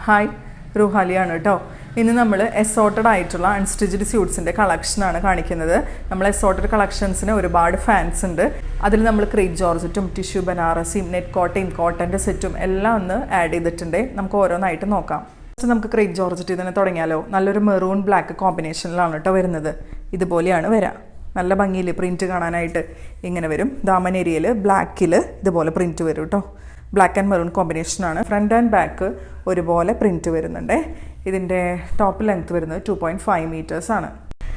Hi, റുഹാലിയാണ് കേട്ടോ. ഇന്ന് നമ്മൾ എസോർട്ടഡ് ആയിട്ടുള്ള അൺസ്റ്റിച്ച്ഡ് സ്യൂട്ട്സിൻ്റെ കളക്ഷനാണ് കാണിക്കുന്നത്. നമ്മൾ എസോർട്ടഡ് കളക്ഷൻസിന് ഒരുപാട് ഫാൻസ് ഉണ്ട്. അതിൽ നമ്മൾ ക്രേപ്പ് ജോർജറ്റും ടിഷ്യൂ ബനാറസിയും നെറ്റ് കോട്ടയും കോട്ടൻ്റെ സെറ്റും എല്ലാം ഒന്ന് ആഡ് ചെയ്തിട്ടുണ്ട്. നമുക്ക് ഓരോന്നായിട്ട് നോക്കാം. നമുക്ക് ക്രേപ്പ് ജോർജറ്റ് തന്നെ തുടങ്ങിയാലോ. നല്ലൊരു മെറൂൺ ബ്ലാക്ക് കോമ്പിനേഷനിലാണ് കേട്ടോ വരുന്നത്. ഇതുപോലെയാണ് വരിക. നല്ല ഭംഗിയിൽ പ്രിൻറ്റ് കാണാനായിട്ട് ഇങ്ങനെ വരും. ദാമൻ ഏരിയയിൽ ബ്ലാക്കിൽ ഇതുപോലെ പ്രിൻറ്റ് വരും കേട്ടോ. ബ്ലാക്ക് ആൻഡ് മെറൂൺ കോമ്പിനേഷനാണ്. ഫ്രണ്ട് ആൻഡ് ബാക്ക് ഒരുപോലെ പ്രിൻറ്റ് വരുന്നുണ്ട്. ഇതിൻ്റെ ടോപ്പ് ലെങ്ത് വരുന്നത് 2.5 മീറ്റേഴ്സ് ആണ്.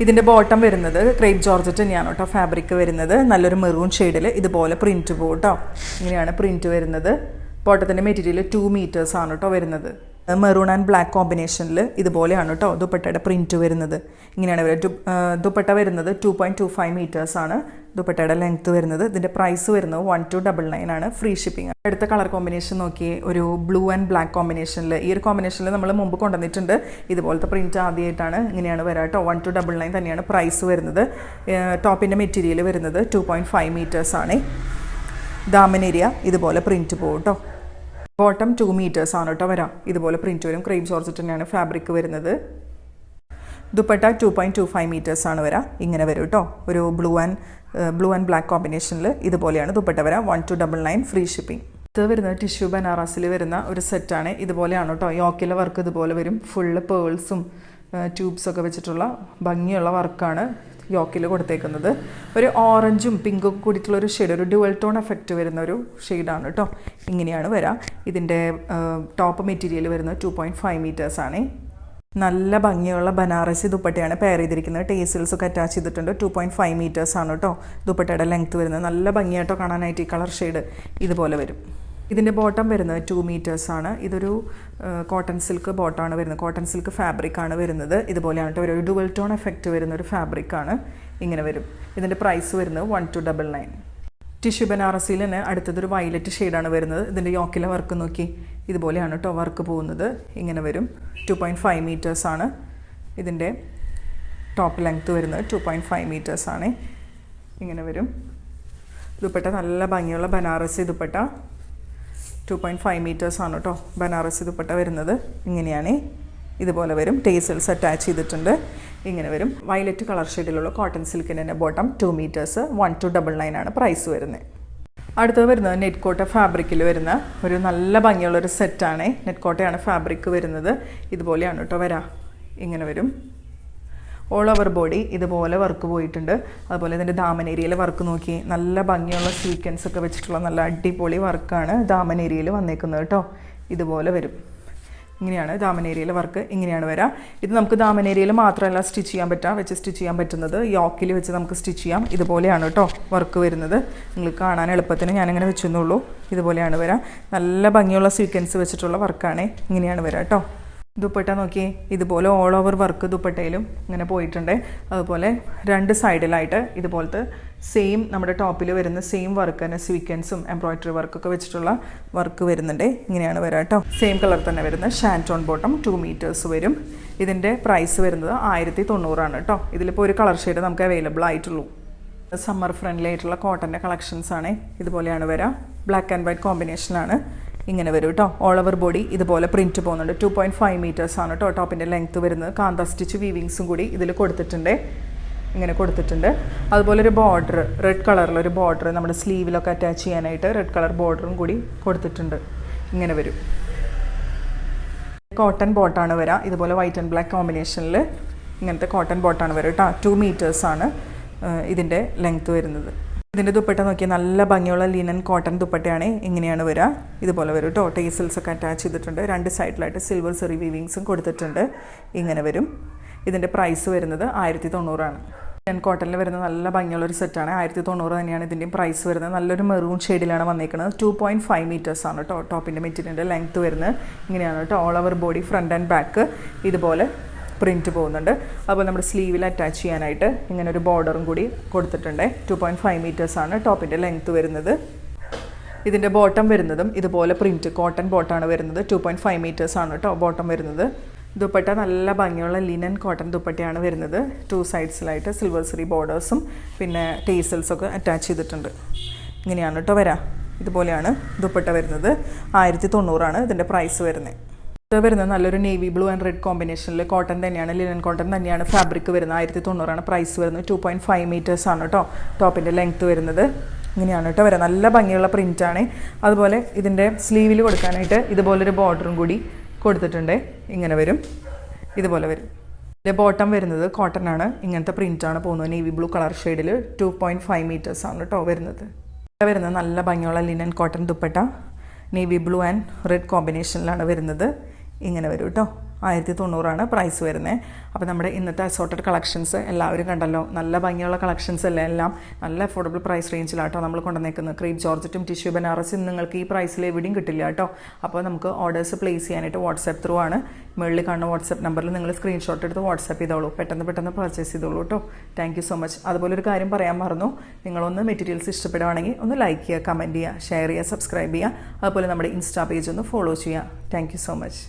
ഇതിൻ്റെ ബോട്ടം വരുന്നത് ക്രേപ്പ് ജോർജറ്റ് തന്നെയാണ് കേട്ടോ ഫാബ്രിക് വരുന്നത്. നല്ലൊരു മെറൂൺ ഷെയ്ഡിൽ ഇതുപോലെ പ്രിൻറ്റ് പോകും കേട്ടോ. ഇങ്ങനെയാണ് പ്രിൻറ്റ് വരുന്നത്. ബോട്ടത്തിൻ്റെ മെറ്റീരിയൽ 2 മീറ്റേഴ്സ് ആണ് കേട്ടോ വരുന്നത്. മെറൂൺ ആൻഡ് ബ്ലാക്ക് കോമ്പിനേഷനിൽ ഇതുപോലെയാണ് കേട്ടോ ദുപ്പട്ടയുടെ പ്രിൻറ്റ് വരുന്നത്. ഇങ്ങനെയാണ് ദുപ്പട്ട വരുന്നത് 2.25 മീറ്റേഴ്സ് ആണ് ദുപ്പട്ടയുടെ ലെങ്ത്ത് വരുന്നത്. ഇതിൻ്റെ പ്രൈസ് വരുന്നത് 1299 ആണ്. Free shipping. അടുത്ത കളർ കോമ്പിനേഷൻ നോക്കിയേ, ഒരു ബ്ലൂ ആൻഡ് ബ്ലാക്ക് കോമ്പിനേഷനിൽ. ഈ ഒരു കോമ്പിനേഷനിൽ നമ്മൾ മുമ്പ് കൊണ്ടുവന്നിട്ടുണ്ട്. ഇതുപോലത്തെ പ്രിൻറ്റ് ആദ്യമായിട്ടാണ്. ഇങ്ങനെയാണ് വരാം കേട്ടോ. 1299 തന്നെയാണ് പ്രൈസ് വരുന്നത്. ടോപ്പിൻ്റെ മെറ്റീരിയൽ വരുന്നത് 2.5 മീറ്റേഴ്സ് ആണ്. ദാമൻ ഏരിയ ഇതുപോലെ പ്രിൻറ്റ് പോകും കേട്ടോ. ബോട്ടം 2 മീറ്റേഴ്സ് ആണ് കേട്ടോ വരാം. ഇതുപോലെ പ്രിൻറ്റ് വരും. ക്രേപ്പ് ജോർജറ്റ് തന്നെയാണ് ഫാബ്രിക് വരുന്നത്. ദുപ്പട്ട 2.25 മീറ്റേഴ്സ് ആണ് വരാം. ഇങ്ങനെ വരും കേട്ടോ. ഒരു ബ്ലൂ ആൻഡ് ബ്ലാക്ക് കോമ്പിനേഷനിൽ ഇതുപോലെയാണ് ദുപ്പട്ട വരാം. 1299 ഫ്രീ ഷിപ്പിംഗ്. ഇത് വരുന്നത് ടിഷ്യൂ ബനാറസിൽ വരുന്ന ഒരു സെറ്റാണ്. ഇതുപോലെയാണ് കേട്ടോ. യോക്കിലെ വർക്ക് ഇതുപോലെ വരും. ഫുള്ള് പേൾസും ട്യൂബ്സൊക്കെ വെച്ചിട്ടുള്ള ഭംഗിയുള്ള വർക്കാണ് യോക്കിൽ കൊടുത്തേക്കുന്നത്. ഒരു ഓറഞ്ചും പിങ്കൊക്കെ കൂടിയിട്ടുള്ളൊരു ഷെയ്ഡ്, ഒരു ഡുവൽ ടോൺ എഫക്റ്റ് വരുന്ന ഒരു ഷെയ്ഡാണ് കേട്ടോ. ഇങ്ങനെയാണ് വരാം. ഇതിൻ്റെ ടോപ്പ് മെറ്റീരിയൽ വരുന്നത് 2.5 മീറ്റേഴ്സ് ആണ്. നല്ല ഭംഗിയുള്ള ബനാറസി ദുപ്പട്ടയാണ് പെയർ ചെയ്തിരിക്കുന്നത്. ടേസിൽസൊക്കെ അറ്റാച്ച് ചെയ്തിട്ടുണ്ട്. 2.5 മീറ്റേഴ്സ് ആണ് കേട്ടോ ദുപ്പട്ടയുടെ ലെങ്ത്ത് വരുന്നത്. നല്ല ഭംഗിയായിട്ടോ കാണാനായിട്ട്. ഈ കളർ ഷെയ്ഡ് ഇതുപോലെ വരും. ഇതിൻ്റെ ബോട്ടം വരുന്നത് 2 മീറ്റേഴ്സ് ആണ്. ഇതൊരു കോട്ടൺ സിൽക്ക് ബോട്ടമാണ് വരുന്നത്. കോട്ടൺ സിൽക്ക് ഫാബ്രിക്കാണ് വരുന്നത്. ഇതുപോലെയാണ് കേട്ടോ. ഒരു ഡുവൽ ടോൺ എഫക്റ്റ് വരുന്ന ഒരു ഫാബ്രിക്കാണ്. ഇങ്ങനെ വരും. ഇതിൻ്റെ പ്രൈസ് വരുന്നത് 1299. ടിഷ്യൂ ബനാറസിയിൽ തന്നെ അടുത്തതൊരു വയലറ്റ് ഷെയ്ഡാണ് വരുന്നത്. ഇതിൻ്റെ യോക്കിലെ വർക്ക് നോക്കി. ഇതുപോലെയാണ് കേട്ടോ വർക്ക് പോകുന്നത്. ഇങ്ങനെ വരും. 2.5 മീറ്റേഴ്സ് ആണ്. ഇതിൻ്റെ ടോപ്പ് ലെങ്ത്ത് വരുന്നത് 2.5 മീറ്റേഴ്സ് ആണ്. ഇങ്ങനെ വരും. ദുപ്പട്ട നല്ല ഭംഗിയുള്ള ബനാറസി ദുപ്പട്ട. 2.5 മീറ്റേഴ്സ് ആണ് കേട്ടോ ബനാറസി ദുപ്പട്ട വരുന്നത്. ഇങ്ങനെയാണ്. ഇതുപോലെ വരും. ടേസൽസ് അറ്റാച്ച് ചെയ്തിട്ടുണ്ട്. ഇങ്ങനെ വരും. വയലറ്റ് കളർ ഷെയ്ഡിലുള്ള കോട്ടൺ സിൽക്കിൻ്റെ തന്നെ ബോട്ടം 2 മീറ്റേഴ്സ് 1299 ആണ് പ്രൈസ് വരുന്നത്. അടുത്തത് വരുന്നത് നെറ്റ് കോട്ട ഫാബ്രിക്കിൽ വരുന്ന ഒരു നല്ല ഭംഗിയുള്ളൊരു സെറ്റാണ്. നെറ്റ് കോട്ടയാണ് ഫാബ്രിക് വരുന്നത്. ഇതുപോലെയാണ് കേട്ടോ വരാം. ഇങ്ങനെ വരും. ഓൾ ഓവർ ബോഡി ഇതുപോലെ വർക്ക് പോയിട്ടുണ്ട്. അതുപോലെ ഇതിൻ്റെ ദാമൻ ഏരിയയിൽ വർക്ക് നോക്കി. നല്ല ഭംഗിയുള്ള സീക്വൻസ് ഒക്കെ വെച്ചിട്ടുള്ള നല്ല അടിപൊളി വർക്കാണ് ദാമൻ ഏരിയയിൽ വന്നേക്കുന്നത് കേട്ടോ. ഇതുപോലെ വരും. ഇങ്ങനെയാണ് ദാമൻ ഏരിയയിൽ വർക്ക്. ഇങ്ങനെയാണ് വരാം. ഇത് നമുക്ക് ദാമൻ ഏരിയയിൽ മാത്രമല്ല സ്റ്റിച്ച് ചെയ്യാൻ സ്റ്റിച്ച് ചെയ്യാൻ പറ്റുന്നത്. യോക്കിൽ വെച്ച് നമുക്ക് സ്റ്റിച്ച് ചെയ്യാം. ഇതുപോലെയാണ് കേട്ടോ വർക്ക് വരുന്നത്. നിങ്ങൾക്ക് കാണാൻ എളുപ്പത്തിന് ഞാനിങ്ങനെ വെച്ചെന്നുള്ളൂ. ഇതുപോലെയാണ് വരാം. നല്ല ഭംഗിയുള്ള സീക്വൻസ് വെച്ചിട്ടുള്ള വർക്കാണ്. ഇങ്ങനെയാണ് വരാം കേട്ടോ. ദുപ്പട്ട നോക്കിയേ. ഇതുപോലെ ഓൾ ഓവർ വർക്ക് ദുപ്പട്ടയിലും ഇങ്ങനെ പോയിട്ടുണ്ട്. അതുപോലെ രണ്ട് സൈഡിലായിട്ട് ഇതുപോലത്തെ സെയിം നമ്മുടെ ടോപ്പിൽ വരുന്ന സെയിം വർക്ക് തന്നെ സീക്വൻസും എംബ്രോയ്ഡറി വർക്കൊക്കെ വെച്ചിട്ടുള്ള വർക്ക് വരുന്നുണ്ട്. ഇങ്ങനെയാണ് വരാം കേട്ടോ. സെയിം കളർ തന്നെ വരുന്ന ഷാൻറ്റോൺ ബോട്ടം 2 മീറ്റേഴ്സ് വരും. ഇതിൻ്റെ പ്രൈസ് വരുന്നത് 1090 ആണ് കേട്ടോ. ഇതിലിപ്പോൾ ഒരു കളർ ഷെയ്ഡ് നമുക്ക് അവൈലബിൾ ആയിട്ടുള്ളൂ. സമ്മർ ഫ്രണ്ട്ലി ആയിട്ടുള്ള കോട്ടൻ്റെ കളക്ഷൻസാണ്. ഇതുപോലെയാണ് വരാം. ബ്ലാക്ക് ആൻഡ് വൈറ്റ് കോമ്പിനേഷനാണ്. ഇങ്ങനെ വരും കേട്ടോ. ഓൾ ഓവർ ബോഡി ഇതുപോലെ പ്രിൻറ്റ് പോകുന്നുണ്ട്. 2.5 മീറ്റേഴ്സ് ആണ് കേട്ടോ ടോപ്പിൻ്റെ ലെങ്ത്ത് വരുന്നത്. കാന്ത സ്റ്റിച്ച് വീവിങ്സും കൂടി ഇതിൽ കൊടുത്തിട്ടുണ്ട്. ഇങ്ങനെ കൊടുത്തിട്ടുണ്ട്. അതുപോലെ ഒരു ബോർഡർ, റെഡ് കളറിലൊരു ബോർഡർ നമ്മുടെ സ്ലീവിലൊക്കെ അറ്റാച്ച് ചെയ്യാനായിട്ട് റെഡ് കളർ ബോർഡറും കൂടി കൊടുത്തിട്ടുണ്ട്. ഇങ്ങനെ വരും. കോട്ടൺ ബോട്ടാണ് വരിക. ഇതുപോലെ വൈറ്റ് ആൻഡ് ബ്ലാക്ക് കോമ്പിനേഷനിൽ ഇങ്ങനത്തെ കോട്ടൺ ബോട്ടാണ് വരിക കേട്ടോ. 2 മീറ്റേഴ്സാണ് ഇതിൻ്റെ ലെങ്ത്ത് വരുന്നത്. ഇതിൻ്റെ ദുപ്പട്ട നോക്കിയാൽ നല്ല ഭംഗിയുള്ള ലിനൻ കോട്ടൺ ദുപ്പട്ടയാണ്. ഇങ്ങനെയാണ് വരിക. ഇതുപോലെ വരും കേട്ടോ. ടേസൽസ് ഒക്കെ അറ്റാച്ച് ചെയ്തിട്ടുണ്ട്. രണ്ട് സൈഡിലായിട്ട് സിൽവർ സെറി വീവിങ്സും കൊടുത്തിട്ടുണ്ട്. ഇങ്ങനെ വരും. ഇതിൻ്റെ പ്രൈസ് വരുന്നത് 1090 ആണ്. ലിനൻ കോട്ടണിൽ വരുന്ന നല്ല ഭംഗിയുള്ളൊരു സെറ്റാണ്. 1090 തന്നെയാണ് ഇതിൻ്റെയും പ്രൈസ് വരുന്നത്. നല്ലൊരു മെറൂൺ ഷെയ്ഡിലാണ് വന്നിരിക്കുന്നത്. 2.5 മീറ്റേഴ്സ് ആണ് കേട്ടോ ടോപ്പിൻ്റെ മെറ്റീരിയലിൻ്റെ ലെങ്ത്ത് വരുന്നത്. ഇങ്ങനെയാണ് കേട്ടോ. All over body front and back ഇതുപോലെ പ്രിൻറ്റ് പോകുന്നുണ്ട്. അതുപോലെ നമ്മുടെ സ്ലീവിൽ അറ്റാച്ച് ചെയ്യാനായിട്ട് ഇങ്ങനെ ഒരു ബോർഡറും കൂടി കൊടുത്തിട്ടുണ്ട്. 2.5 മീറ്റേഴ്സാണ് ടോപ്പിൻ്റെ ലെങ്ത്ത് വരുന്നത്. ഇതിൻ്റെ ബോട്ടം വരുന്നതും ഇതുപോലെ പ്രിൻറ്റ് കോട്ടൺ ബോട്ടാണ് വരുന്നത്. 2.5 മീറ്റേഴ്സാണ് കേട്ടോ ബോട്ടം വരുന്നത്. ദുപ്പട്ട നല്ല ഭംഗിയുള്ള ലിനൻ കോട്ടൺ ദുപ്പട്ടയാണ് വരുന്നത്. 2 സൈഡ്സിലായിട്ട് സിൽവർ സെറി ബോർഡേഴ്സും പിന്നെ ടേസൽസൊക്കെ അറ്റാച്ച് ചെയ്തിട്ടുണ്ട്. ഇങ്ങനെയാണ് കേട്ടോ വരാം. ഇതുപോലെയാണ് ദുപ്പട്ട വരുന്നത്. 1090 ആണ് ഇതിൻ്റെ പ്രൈസ് വരുന്നത്. ഇത് വരുന്നത് നല്ലൊരു നേവി ബ്ലൂ ആൻഡ് റെഡ് കോമ്പിനേഷനിൽ കോട്ടൺ തന്നെയാണ്, ലിനൻ കോട്ടൺ തന്നെയാണ് ഫാബ്രിക് വരുന്നത്. 1990 പ്രൈസ് വരുന്നത്. 2.5 മീറ്റേഴ്സ് ആണ് കേട്ടോ ടോപ്പിൻ്റെ ലെങ്ത്ത് വരുന്നത്. ഇങ്ങനെയാണ് കേട്ടോ വരാം. നല്ല ഭംഗിയുള്ള പ്രിൻ്റാണ്. അതുപോലെ ഇതിൻ്റെ സ്ലീവിൽ കൊടുക്കാനായിട്ട് ഇതുപോലൊരു ബോർഡറും കൂടി കൊടുത്തിട്ടുണ്ട്. ഇങ്ങനെ വരും, ഇതുപോലെ വരും. ഇതിൻ്റെ ബോട്ടം വരുന്നത് കോട്ടൺ ആണ്. ഇങ്ങനത്തെ പ്രിൻ്റാണ് പോകുന്നത്. നേവി ബ്ലൂ കളർ ഷെയ്ഡിൽ 2.5 മീറ്റേഴ്സ് ആണ് കേട്ടോ വരുന്നത്. വരുന്നത് നല്ല ഭംഗിയുള്ള linen cotton dupatta navy blue and red കോമ്പിനേഷനിലാണ് വരുന്നത്. ഇങ്ങനെ വരും കേട്ടോ. 1990 പ്രൈസ് വരുന്നത്. അപ്പോൾ നമ്മുടെ ഇന്നത്തെ അസോർട്ടഡ് കളക്ഷൻസ് എല്ലാവരും കണ്ടല്ലോ. നല്ല ഭംഗിയുള്ള കളക്ഷൻസ് അല്ലേ, എല്ലാം നല്ല അഫോർഡബിൾ പ്രൈസ് റേഞ്ചിലാട്ടോ നമ്മൾ കൊണ്ടുവന്നേക്കുന്നത്. ക്രീപ്പ് ജോർജറ്റും ടിഷ്യൂ ബനാറസും നിങ്ങൾക്ക് ഈ പ്രൈസിൽ എവിടെയും കിട്ടില്ല കേട്ടോ. അപ്പോൾ നമുക്ക് ഓർഡേഴ്സ് പ്ലേസ് ചെയ്യാനായിട്ട് വാട്സാപ്പ് ത്രൂ ആണ്. മുകളിൽ കാണുന്ന വാട്സാപ്പ് നമ്പറിൽ നിങ്ങൾ സ്ക്രീൻഷോട്ട് എടുത്ത് വാട്സാപ്പ് ചെയ്തോളൂ. പെട്ടെന്ന് പർച്ചേസ് ചെയ്തോളൂ കേട്ടോ. Thank you so much. അതുപോലെ ഒരു കാര്യം പറയാൻ മറന്നു. നിങ്ങളൊന്ന് മെറ്റീരിയൽസ് ഇഷ്ടപ്പെടുവാണെങ്കിൽ ഒന്ന് ലൈക്ക് ചെയ്യുക, കമൻറ്റ് ചെയ്യുക, ഷെയർ ചെയ്യുക, സബ്സ്ക്രൈബ് ചെയ്യുക. അതുപോലെ നമ്മുടെ ഇൻസ്റ്റാ പേജ് ഒന്ന് ഫോളോ ചെയ്യുക. Thank you so much.